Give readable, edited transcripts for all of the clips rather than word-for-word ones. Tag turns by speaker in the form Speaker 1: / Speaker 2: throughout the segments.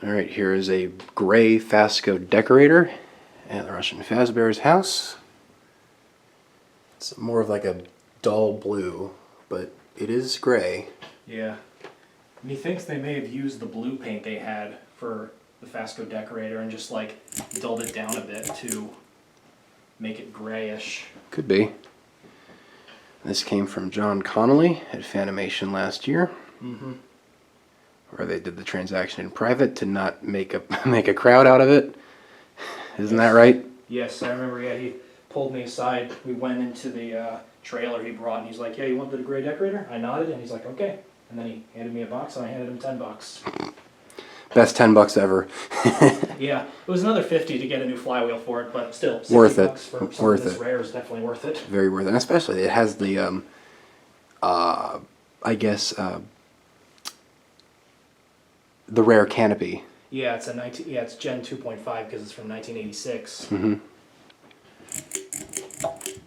Speaker 1: Alright, here is a gray FASCO Decorator at the Russian Fazbear's house. It's more of like a dull blue, but it is gray.
Speaker 2: Yeah. And he thinks they may have used the blue paint they had for the FASCO Decorator and just like dulled it down a bit to make it grayish.
Speaker 1: Could be. This came from John Connolly at Fanimation last year.
Speaker 2: Mm-hmm.
Speaker 1: Where they did the transaction in private to not make a crowd out of it. Isn't that right?
Speaker 2: Yes, I remember. Yeah, he pulled me aside. We went into the trailer he brought, and he's like, "Yeah, you want the gray Decorator?" I nodded, and he's like, "Okay." And then he handed me a box, and I handed him $10.
Speaker 1: Best $10 ever.
Speaker 2: Yeah, it was another $50 to get a new flywheel for it, but still, $60
Speaker 1: Worth it.
Speaker 2: for something
Speaker 1: Worth
Speaker 2: this
Speaker 1: it.
Speaker 2: rare is definitely worth it.
Speaker 1: Very worth it, and especially it has the I guess the rare canopy.
Speaker 2: Yeah, it's it's Gen 2.5 because it's from 1986.
Speaker 1: Mm-hmm.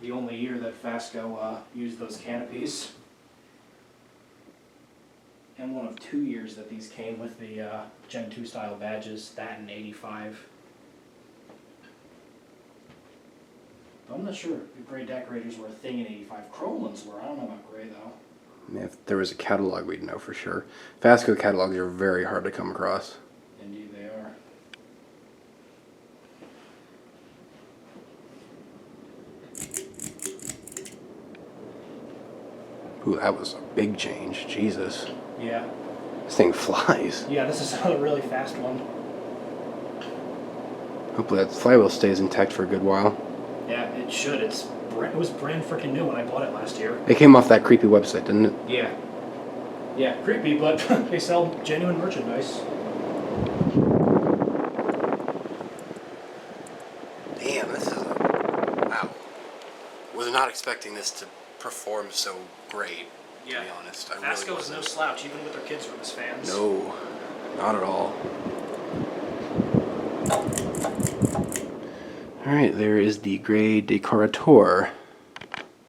Speaker 2: The only year that FASCO used those canopies. And one of 2 years that these came with the Gen 2 style badges, that in 85. I'm not sure if gray Decorators were a thing in 85. Chrome ones were. I don't know about gray though.
Speaker 1: I mean, if there was a catalog, we'd know for sure. FASCO catalogs are very hard to come across.
Speaker 2: Indeed they are.
Speaker 1: Ooh, that was a big change. Jesus.
Speaker 2: Yeah.
Speaker 1: This thing flies.
Speaker 2: Yeah, this is a really fast one.
Speaker 1: Hopefully that flywheel stays intact for a good while.
Speaker 2: Yeah, it should. It was brand freaking new when I bought it last year.
Speaker 1: It came off that creepy website, didn't it?
Speaker 2: Yeah. Yeah, creepy, but they sell genuine merchandise.
Speaker 1: Damn, this is wow. Was not expecting this to perform so great, to be honest.
Speaker 2: FASCO is no slouch, even with their kids' room as fans.
Speaker 1: No, not at all. Alright, there is the gray Decorator.